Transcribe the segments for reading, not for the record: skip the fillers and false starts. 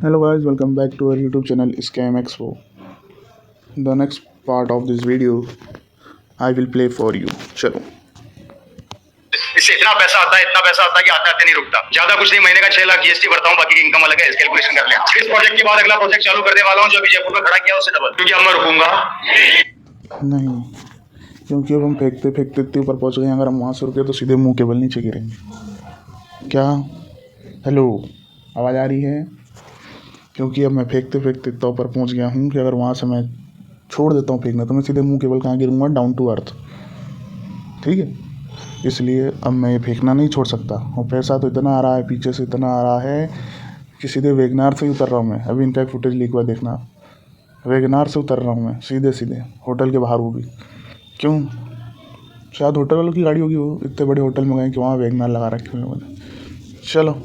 Hello guys, welcome back to our YouTube channel Scam Expo. The next part of this video I will play for you. चलो इससे इतना पैसा आता है कि आते आते नहीं रुकता। ज्यादा कुछ नहीं, महीने का 6 लाख जीएसटी भरता हूँ, बाकी की इनकम अलग है, कैलकुलेशन कर लिया। इस प्रोजेक्ट के बाद अगला प्रोजेक्ट चालू करने वाला हूँ जो अभी जयपुर में खड़ा किया उससे डबल, क्योंकि अब मैं रुकूंगा नहीं, क्योंकि अब हम फेंकते फेंकते इतने ऊपर पहुंच गए। अगर हम वहाँ से रुके तो सीधे मुंह केबल नीचे गिरेंगे। क्या? हेलो, आवाज़ आ रही है? क्योंकि अब मैं फेंकते फेंकते इतना ऊपर पहुँच गया हूँ कि अगर वहाँ से मैं छोड़ देता हूँ फेंकना तो मैं सीधे मुंह केबल कहाँ गिरूँगा? Down to earth. ठीक है, इसलिए अब मैं ये फेंकना नहीं छोड़ सकता। और पैसा तो इतना आ रहा है, पीछे से इतना आ रहा है कि सीधे वेगनार से ही उतर रहा हूँ मैं। अभी इनका एक फुटेज लीक हुआ, देखना। वेगनार से उतर रहा हूँ मैं सीधे सीधे, होटल के बाहर। वो भी क्यों? शायद होटल वालों की गाड़ी होगी, वो इतने बड़े होटल में गए कि वहाँ वेगनार लगा रखे लोगों ने। चलो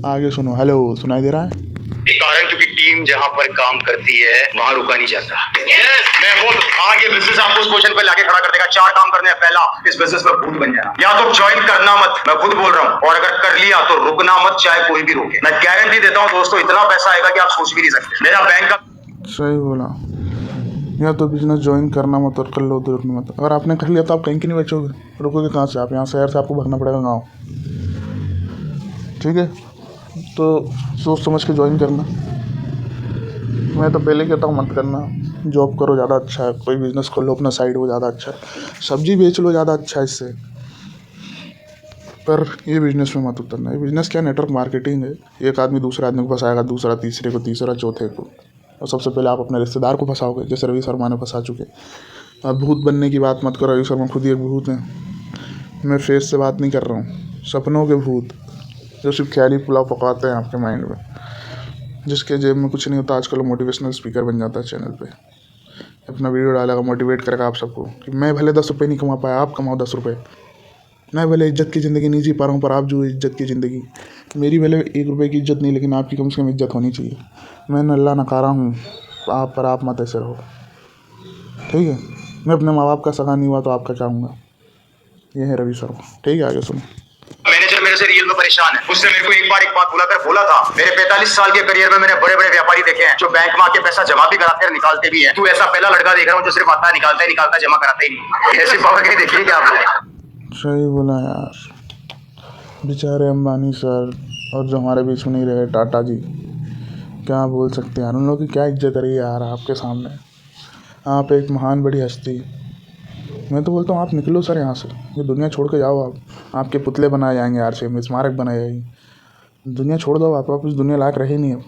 आगे सुनो। हेलो, सुनाई दे रहा है? कारण क्योंकि टीम जहां पर काम करती है वहां रुका नहीं जाता। मैं वो आगे बिजनेस आपको उस पोजीशन पे लाके खड़ा कर देगा। 4 काम करने हैं। पहला, इस बिजनेस में भूत बन जाना। या तो ज्वाइन करना मत, मैं खुद बोल रहा हूँ, और अगर कर लिया तो रुकना मत, चाहे कोई भी रोके। मैं गारंटी देता हूँ दोस्तों, इतना पैसा आएगा कि आप सोच भी नहीं सकते। मेरा बैंक का सही बोला। या तो बिजनेस ज्वाइन करना मत और कर लो तो रुकना मत। अगर आपने कर लिया तो आप कहीं के नहीं बचोगे। रुकोगे कहाँ से? आप यहाँ शहर से आपको भागना पड़ेगा गाँव। ठीक है, तो सोच समझ के ज्वाइन करना। मैं तो पहले कहता हूँ मत करना। जॉब करो, ज़्यादा अच्छा है। कोई बिज़नेस खोलो अपना साइड, वो ज़्यादा अच्छा है। सब्जी बेच लो, ज़्यादा अच्छा है इससे। पर ये बिज़नेस में मत उतरना। ये बिज़नेस क्या, नेटवर्क मार्केटिंग है। एक आदमी दूसरे आदमी को फंसाएगा, दूसरा तीसरे को, तीसरा चौथे को, और सबसे पहले आप अपने रिश्तेदार को फंसाओगे, जैसे रवि शर्मा ने फंसा चुके। अब भूत बनने की बात मत करो। रवि शर्मा खुद ही एक भूत है। मैं फेस से बात नहीं कर रहा हूँ, सपनों के भूत जो सिर्फ ख्याली पुलाव पकाते हैं आपके माइंड में। जिसके जेब में कुछ नहीं होता, आजकल मोटिवेशनल स्पीकर बन जाता है चैनल पे। अपना वीडियो डालेगा, मोटिवेट करेगा आप सबको कि मैं भले 10 रुपये नहीं कमा पाया, आप कमाओ 10 रुपये। मैं भले इज्जत की ज़िंदगी नहीं जी पा रहा हूँ, पर आप जो इज्जत की ज़िंदगी। मेरी भले 1 रुपये की इज्जत नहीं, लेकिन आपकी कम से कम इज्जत होनी चाहिए। मैं अल्लाह नकारा हूँ आप, पर आप मत ऐसे रहो। ठीक है, मैं अपने माँ बाप का सगा नहीं हुआ तो आपका क्या हूँगा? ये है रवि शर्मा। ठीक है, आगे सुनो। मैनेजर मेरे से रियल में परेशान है। उसने मेरे को एक बात बोला था। मेरे 45 साल के करियर में मैंने बड़े बड़े व्यापारी देखे हैं जो बैंक में आके पैसा जमा भी कराते हैं, निकालते भी हैं। तू ऐसा पहला लड़का देख रहा हूँ जो सिर्फ आता है, निकालता है, जमा कराता ही नहीं। ऐसी पावर कहीं देखी है क्या आपने? सही बोला यार। बेचारे अंबानी सर, और जो हमारे बीच में नहीं रहे, टाटा जी, क्या बोल सकते हैं यार। उन लोगों की क्या इज्जत रही है यार आपके सामने। आप एक महान बड़ी हस्ती। मैं तो बोलता हूँ आप निकलो सर यहाँ से, ये दुनिया छोड़ के जाओ। आप, आपके पुतले बनाए जाएंगे आरसीएम में, स्मारक बनाए जाएंगे। दुनिया छोड़ दो आप इस दुनिया लायक रहे नहीं अब।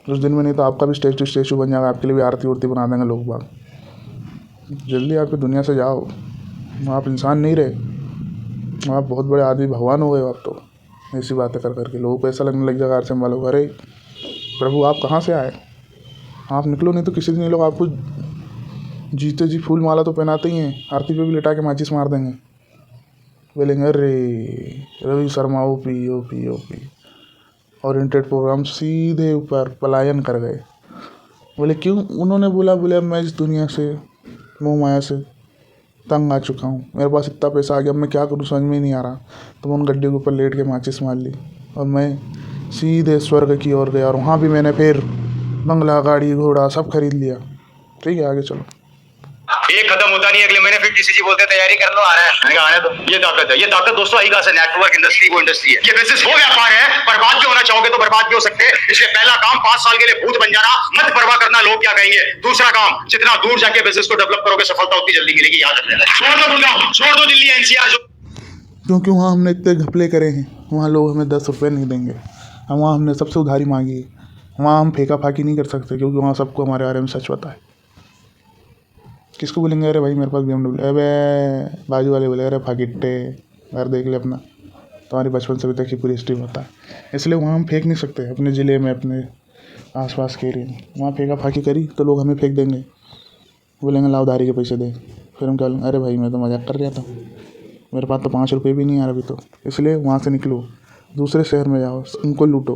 उस दिन में नहीं तो आपका भी स्टेचू बन जाएगा, आपके लिए भी आरती उरती बना देंगे लोग बाग। जल्दी आपकी दुनिया से जाओ। आप इंसान नहीं रहे, आप बहुत बड़े आदमी, भगवान हो गए आप तो। ऐसी बातें कर करके लोगों को ऐसा लगने लग जाएगा आरसीएम वालों को, अरे प्रभु आप कहाँ से आए? आप निकलो, नहीं तो किसी दिन ये लोग आपको जीते जी फूल माला तो पहनाते ही हैं, आरती पे भी लिटा के माचिस मार देंगे। बोलेंगे अरे Ravi Sharma OP OP OP. Oriented program सीधे ऊपर पलायन कर गए। बोले क्यों? उन्होंने बोला मैं इस दुनिया से, मोह माया से तंग आ चुका हूँ। मेरे पास इतना पैसा आ गया, अब मैं क्या करूँ समझ में ही नहीं आ रहा। तो मैं उन गड्ढे के ऊपर लेट के माचिस मार ली और मैं सीधे स्वर्ग की ओर गया। और वहाँ भी मैंने फिर बंगला, गाड़ी, घोड़ा सब खरीद लिया। ठीक है, आगे चलो। ये खत्म होता नहीं, अगले महीने फिर टीसीजी बोलते तैयारी कर लो, आ रहा है। मैंने कहा आने दो। ये ताकत है, ये ताकत दोस्तों आई कहां से? नेटवर्क इंडस्ट्री, वो इंडस्ट्री है। ये बिजनेस वो व्यापार है, बर्बाद भी होना चाहोगे तो बर्बाद भी हो सकते हैं। इसलिए पहला काम 5 साल के लिए भूत बन जाना, मत परवाह करना लोग क्या कहेंगे। दूसरा काम, जितना दूर जाके बिजनेस को डेवलप करोगे सफलता उतनी जल्दी मिलेगी, याद रखना। छोड़ दो दिल्ली एनसीआर जो, क्योंकि वहाँ हमने इतने घपले करे हैं। वहाँ लोग हमें 10 रुपये नहीं देंगे। वहाँ हमने सबसे उधारी मांगी है। वहाँ हम फेंका फाकी नहीं कर सकते, क्योंकि वहाँ सबको हमारे बारे में सच पता है। किसको बोलेंगे अरे भाई मेरे पास BMW? अबे बाजू वाले बोले अरे फाकिट्टे, घर देख ले अपना, तुम्हारी बचपन से अभी तक की पूरी हिस्ट्री होता है। इसलिए वहाँ हम फेंक नहीं सकते अपने ज़िले में, अपने आसपास के एरिया में। वहाँ फेंका फाकी करी तो लोग हमें फेंक देंगे, बोलेंगे लाओ उधारी के पैसे दे। फिर हम क्या बोलेंगे, अरे भाई मैं तो मजाक कर रहा था, मेरे पास तो 5 रुपये भी नहीं आ रहा अभी तो। इसलिए वहाँ से निकलो, दूसरे शहर में जाओ, उनको लूटो,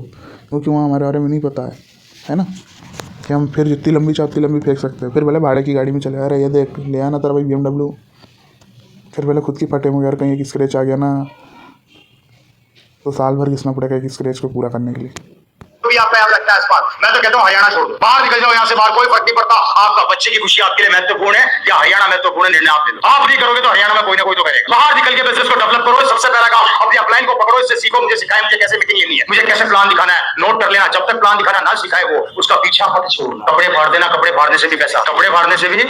क्योंकि वहाँ हमारे बारे में नहीं पता है ना, कि हम फिर जितनी लंबी चाहे उतनी लंबी फेंक सकते हैं। फिर भले भाड़े की गाड़ी में चले, अरे ये देख ले आना तेरा भाई BMW। फिर पहले खुद की फटे वगैरह कहीं एक स्क्रैच आ गया ना, तो साल भर घिसना पड़ेगा एक स्क्रैच को पूरा करने के लिए। भी आपका याद रखता है इस बात। मैं तो कहता हूँ हरियाणा छोड़ दो, बाहर निकल जाओ यहाँ से बाहर, कोई फर्क नहीं पड़ता। आपका बच्चे की खुशी आपके लिए महत्वपूर्ण है या हरियाणा महत्वपूर्ण है, निर्णय आप ले लो। आप नहीं करोगे तो हरियाणा में कोई ना कोई तो करेगा। बाहर निकल के बिजनेस को डेवलप करो, सबसे पहला काम अपनी अपलाइन को पकड़ो, इससे सीखो, मुझे सिखाए, मुझे कैसे मीटिंग लेनी है, मुझे कैसे प्लान दिखाना है, नोट कर लेना। जब तक प्लान दिखाना ना सिखाए वो, उसका पीछा मत छोड़ना। कपड़े फाड़ देना, कपड़े फाड़ने से भी पैसा, कपड़े फाड़ने से भी।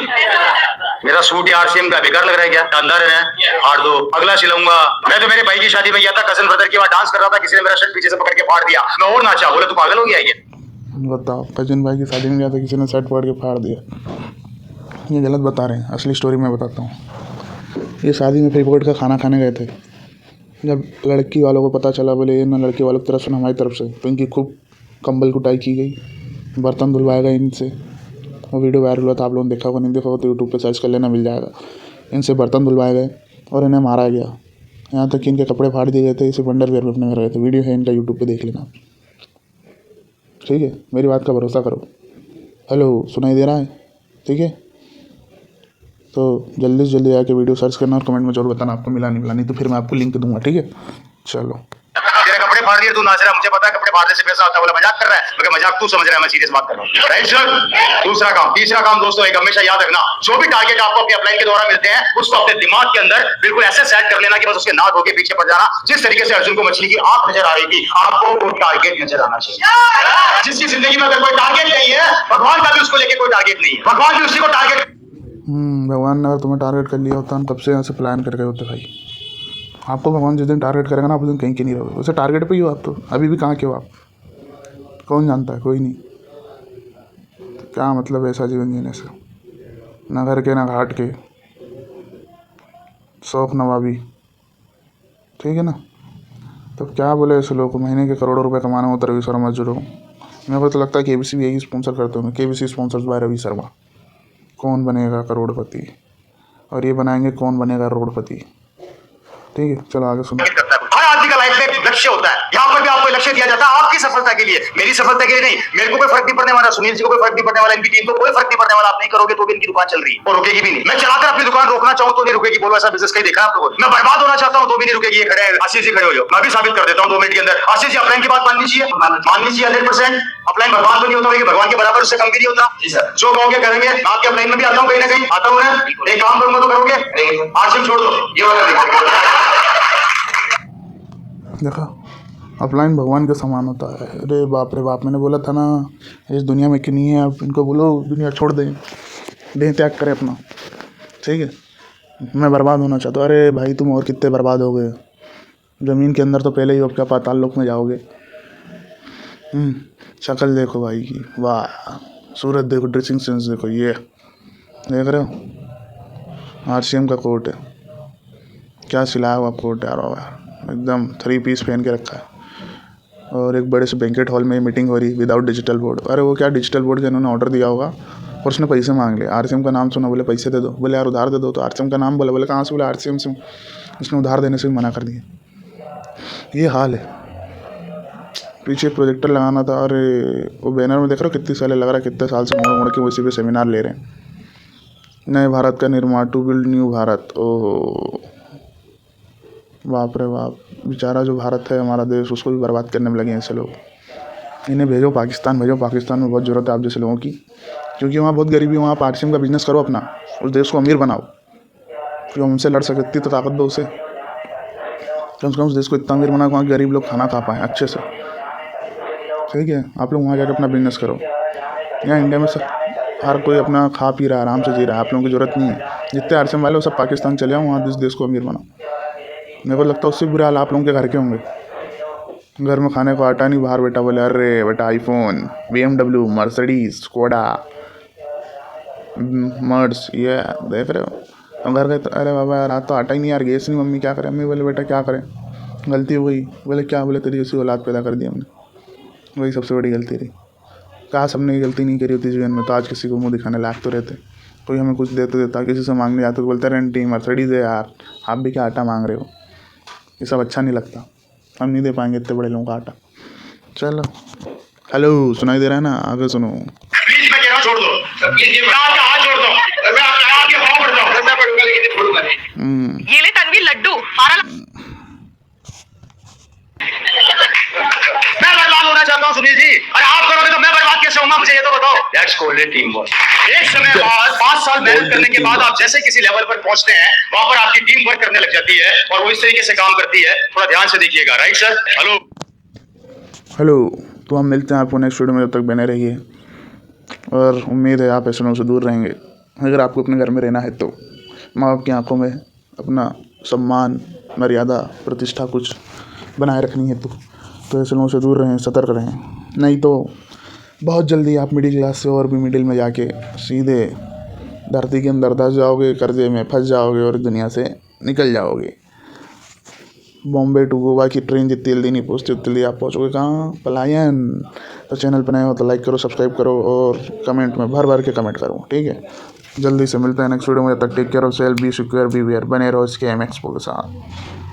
मेरा सूट या आरसीएम का बेकार लग रहा है क्या? अंदर है, फाड़ दो, अगला सिलाऊंगा। मैं तो मेरे भाई की शादी में गया था, कजन ब्रदर की, वहां डांस कर रहा था, किसी ने मेरा शर्ट पीछे से पकड़ के फाड़ दिया। मैं और नाचा, बोले तू पागल हो गया ये? बताओ, कजन भाई की शादी में गया था, किसी ने शर्ट पकड़ के फाड़ दिया। ये गलत बता रहे हैं, असली स्टोरी मैं बताता हूँ। ये शादी में फ्रीपोर्ट का खाना खाने गए थे। जब लड़की वालों को पता चला, बोले ना लड़के वालों की तरफ से ना हमारी तरफ से, तो इनकी खूब कंबल कुटाई की गई, बर्तन धुलवाया गया इनसे। वो वीडियो वायरल हुआ था, आप लोगों ने देखा होगा, नहीं देखा होगा तो यूट्यूब पे सर्च कर लेना, मिल जाएगा। इनसे बर्तन धुलवाए गए और इन्हें मारा गया, यहाँ तक कि इनके कपड़े फाड़ दिए गए थे, सिर्फ अंडरवियर में अपने घर गए थे। वीडियो है इनका, यूट्यूब पे देख लेना, ठीक है? मेरी बात का भरोसा करो। हेलो, सुनाई दे रहा है? ठीक है, तो जल्दी से जल्दी आके वीडियो सर्च करना और कमेंट में जरूर बताना आपको मिला नहीं तो फिर मैं आपको लिंक दूंगा, ठीक है? चलो, तेरे कपड़े फाड़ दिए, तू नाच रहा है, मुझे पता है कपड़े फाड़ने से पैसा आता है। बोला मजाक कर रहा है, मगर मजाक तू समझ रहा है, मैं सीरियस बात कर रहा हूँ, राइट सर? दूसरा काम, तीसरा काम दोस्तों, एक हमेशा याद रखना, जो भी टारगेट आपको अपनी अपलाइन के द्वारा मिलते हैं, उसको अपने दिमाग के अंदर बिल्कुल ऐसे सेट कर लेना कि बस उसके नाक होके पीछे पड़ जाना। जिस तरीके से अर्जुन को मछली की आंख नजर आ रही थी, आपको वो टारगेट नजर आना चाहिए। जिसकी जिंदगी में अगर कोई टारगेट नहीं है, भगवान का भी उसको लेके कोई टारगेट नहीं है, भगवान भी उसी को टारगेट। भगवान ने अगर तुम्हें टारगेट कर लिया होता हम तब से यहाँ से प्लान कर गए होते भाई। आपको भगवान जिस दिन टारगेट करेगा ना, आप उस दिन कहीं के नहीं रहोगे। वैसे टारगेट पे ही हो आप, तो अभी भी कहाँ के हो आप, कौन जानता है? कोई नहीं। क्या मतलब ऐसा जीवन जीने से, ना घर के ना घाट के, शौक नवाबी, ठीक है ना? तो क्या बोले ऐसे लोग को, महीने के करोड़ों रुपए कमाना हो तो रवि शर्मा जुड़ो। मेरे को तो लगता है KBC भी यही स्पॉन्सर करते होंगे, KBC sponsors by Ravi Sharma. कौन बनेगा करोड़पति, और ये बनाएंगे कौन बनेगा रोडपति, ठीक है? चलो आगे सुनो। हर आदमी का लाइफ में एक लक्ष्य होता है, यहाँ पर भी आपको लक्ष्य दिया जाता है आपकी सफलता के लिए, मेरी सफलता के लिए नहीं। मेरे को कोई फर्क नहीं पड़ने वाला, सुनील जी को कोई फर्क नहीं पड़ने वाला, इनकी टीम को कोई फर्क नहीं पड़ने वाला। आप नहीं करोगे तो भी इनकी दुकान चल रही है और रुकेगी भी नहीं। मैं चलाकर अपनी दुकान रोकना चाहूँ तो नहीं रुकेगी। बोलो ऐसा बिजनेस कहीं देखा आप लोगों ने? मैं बर्बाद होना चाहता हूँ तो भी नहीं रुकेगी। ये खड़े हैं, आशीष जी खड़े हो जाओ, मैं भी साबित कर देता हूँ 2 मिनट के अंदर। आशीष जी अपलाइन की बात माननी चाहिए, माननी चाहिए 100%। अपलाइन बर्बाद तो नहीं होता, भगवान के बराबर, उससे कम भी नहीं होता। जो कहोगे करेंगे। मैं आपके अपलाइन में भी आता हूँ, कहीं ना कहीं आता हूँ ना। एक काम करूंगा तो करोगे, आरसीएम छोड़ दो, ये वाला देखा, अपलाइन भगवान के समान होता है। अरे बाप रे बाप, मैंने बोला था ना इस दुनिया में कि नहीं है। आप इनको बोलो दुनिया छोड़ दें, देह त्याग करें अपना, ठीक है? मैं बर्बाद होना चाहता हूँ। अरे भाई तुम और कितने बर्बाद हो गए, ज़मीन के अंदर तो पहले ही आपका पाताल लोक में जाओगे। शक्ल देखो भाई की, वाह, सूरत देखो, ड्रेसिंग सेंस देखो, ये देख रहे हो? आरसीएम का कोट है, क्या सिलाया हुआ कोट यार, एकदम 3 पीस पहन के रखा है। और एक बड़े से बैंकेट हॉल में मीटिंग हो रही विदाउट डिजिटल बोर्ड। अरे वो क्या डिजिटल बोर्ड का इन्होंने ऑर्डर दिया होगा और उसने पैसे मांग लिए। आरसीएम का नाम सुना, बोले पैसे दे दो, बोले यार उधार दे दो। तो आरसीएम का नाम बोला, बोले कहाँ से? बोले आरसीएम से। उसने उधार देने से भी मना कर दिया। ये हाल है। पीछे प्रोजेक्टर लगाना था, अरे वो बैनर में देख रहे हो कितने साल लग रहा है, कितने साल से मोड़ मोड़ के उसी पे सेमिनार ले रहे हैं। नए भारत का निर्माण, टू बिल्ड न्यू भारत। ओहो बाप रे बाप, बेचारा जो भारत है हमारा देश, उसको भी बर्बाद करने में लगे हैं ऐसे लोग। इन्हें भेजो पाकिस्तान, भेजो पाकिस्तान में बहुत ज़रूरत है आप जैसे लोगों की, क्योंकि वहाँ बहुत गरीबी है। वहाँ आरसीएम का बिजनेस करो अपना, उस देश को अमीर बनाओ। क्यों हमसे लड़ सकती तो ताकत दो उसे, कम से कम उस देश को इतना अमीर बना वहाँ गरीब लोग खाना खा पाएँ अच्छे से, ठीक है? आप लोग वहाँ जाकर अपना बिजनेस करो। यहाँ इंडिया में सब हर कोई अपना खा पी रहा है, आराम से जी रहा है, आप लोगों की ज़रूरत नहीं है। जितने आरसीएम वाले वो सब पाकिस्तान चले जाओ, वहाँ इस देश को अमीर बनाओ। मेरे को लगता है उससे बुरा हाल आप लोगों के घर के होंगे। घर में खाने को आटा नहीं, बाहर बेटा बोले अरे बेटा आईफोन, BMW, मर्सिडीज, स्कोडा, मर्स, ये देख रहे हो। हम घर गए तो अरे बाबा यार तो आटा ही नहीं यार, गैस नहीं, मम्मी क्या करें? मम्मी बोले बेटा क्या करें, गलती हो गई। बोले क्या? बोले तेरी जैसी औलाद पैदा कर दी हमने, वही सबसे बड़ी गलती रही। काश हमने गलती नहीं करी होती जीवन में, तो आज किसी को मुँह दिखाने लायक तो रहते। कोई हमें कुछ देते देता, किसी से मांगने जाते तो बोलते रेंटी मर्सिडीज है यार, आप भी क्या आटा मांग रहे हो? ये सब अच्छा नहीं लगता। हम नहीं दे पाएंगे इतने बड़े लोगों का आटा। चलो, हेलो, सुनाई दे रहा है ना? आगे सुनो। प्लीज मैं कह रहा हूं छोड़ दो, मैं आपका हाथ छोड़ दो, मैं आपके पांव पड़ जाऊं, मैं पड़ूंगा लेकिन छोड़ूंगा नहीं। ये ले तन्वी लड्डू, मैं बर्बाद होना चाहता हूं सुनील जी, अरे आप करोगे तो मैं बर्बाद कैसे होऊंगा, मुझे ये तो बताओ। That's called team work. एक समय बाद 5 साल मेहनत करने के बाद आप जैसे किसी लेवल पर पहुंचते हैं, वहां पर आपकी टीम वर्क करने लग जाती है और वो इस तरीके से काम करती है। थोड़ा ध्यान से देखिएगा। Right sir? हेलो। तो हम मिलते हैं आपको नेक्स्ट वीडियो में, जब तक बने रहिए और उम्मीद है आप ऐसे लोगों से दूर रहेंगे। अगर आपको अपने घर में रहना है तो माँ बाप की आंखों में अपना सम्मान, मर्यादा, प्रतिष्ठा कुछ बनाए रखनी है तो ऐसे लोगों से दूर रहें, सतर्क रहें। नहीं तो बहुत जल्दी आप मिडिल क्लास से और भी मिडिल में जाके सीधे धरती के अंदर धंस जाओगे, कर्जे में फंस जाओगे और दुनिया से निकल जाओगे। बॉम्बे टू गोवा की ट्रेन जितनी जल्दी नहीं पहुँचती उतनी जल्दी आप पहुँचोगे कहाँ? पलायन। तो चैनल पर नए हो तो लाइक करो, सब्सक्राइब करो और कमेंट में भर भर के कमेंट करो, ठीक है? जल्दी से मिलते हैं नेक्स्ट वीडियो में। जब तक take care of self, be secure, be aware, बने रहो इसके MX के साथ।